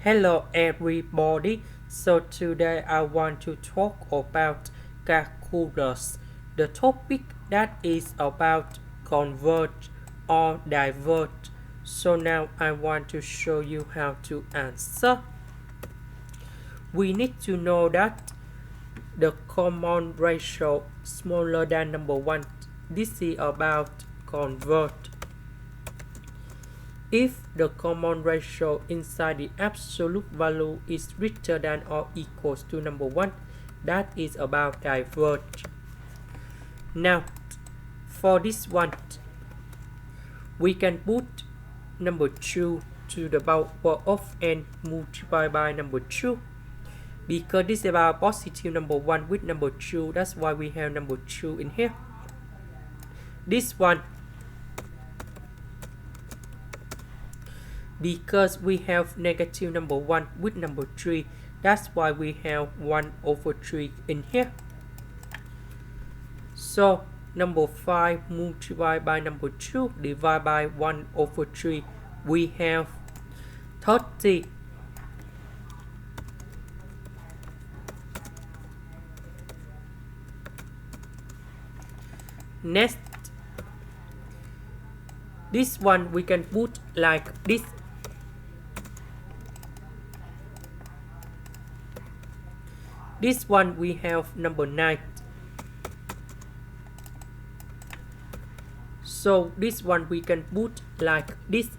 Hello everybody. So today I want to talk about calculus. The topic that is about converge or diverge. So now I want to show you how to answer. We need to know that the common ratio smaller than number 1. This is about converge. If the common ratio inside the absolute value is greater than or equals to number 1, that is about diverge. Now, for this one, we can put number 2 to the power of n multiplied by number 2. Because this is about positive number 1 with number 2, that's why we have number 2 in here. This one, because we have negative number 1 with number 3, that's why we have 1 over 3 in here. So number 5 multiplied by number 2 divided by 1 over 3, we have 30. Next, this one we can put like this. This one we have number 9. So this one we can put like this.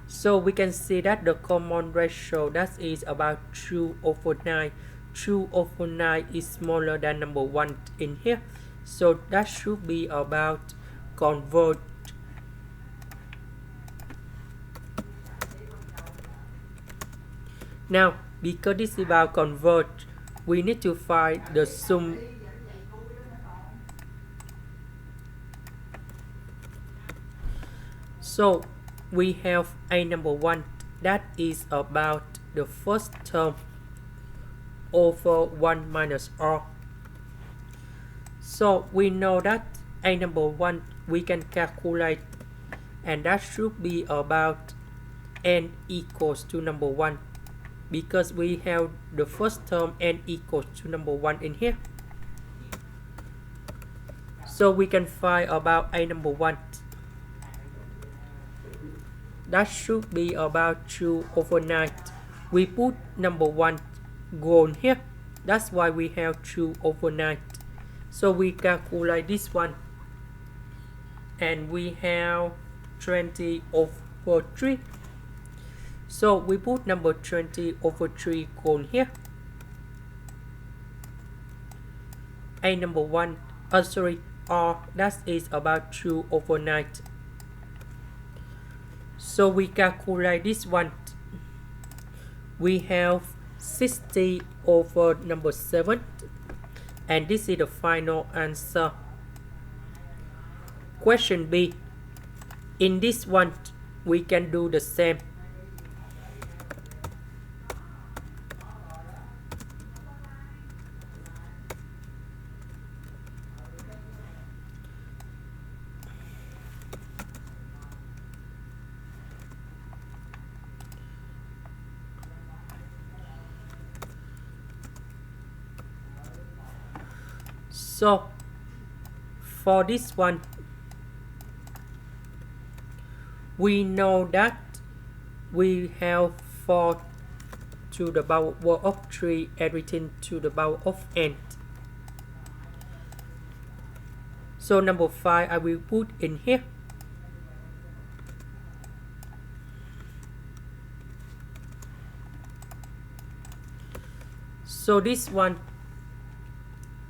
So we can see that the common ratio that is about 2 over 9. 2 over 9 is smaller than number 1 in here. So that should be about converge. Now, because this is about converge, we need to find the sum. So we have a number 1 that is about the first term over 1 minus r. So we know that a number 1 we can calculate, and that should be about n equals to number 1, because we have the first term n equals to number 1 in here. So we can find about a number 1. That should be about 2 over 9. We put number 1 gone here. That's why we have 2 over 9. So we calculate this one, and we have 20 over 3. So we put number 20 over 3 gone here. A number 1, r, that is about 2 over 9. So we calculate this one. We have 60 over number 7, and this is the final answer. Question B. In this one, we can do the same. So for this one, we know that we have 4 to the power of 3, everything to the power of n. So number 5 I will put in here. So this one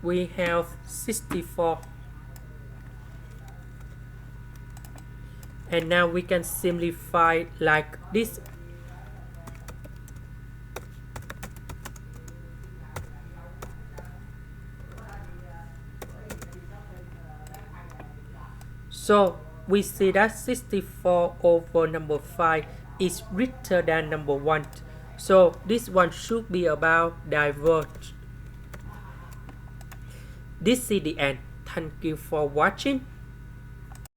we have 64, and now we can simplify like this. So we see that 64 over number 5 is greater than number 1. So this one should be about diverge. This is the end. Thank you for watching.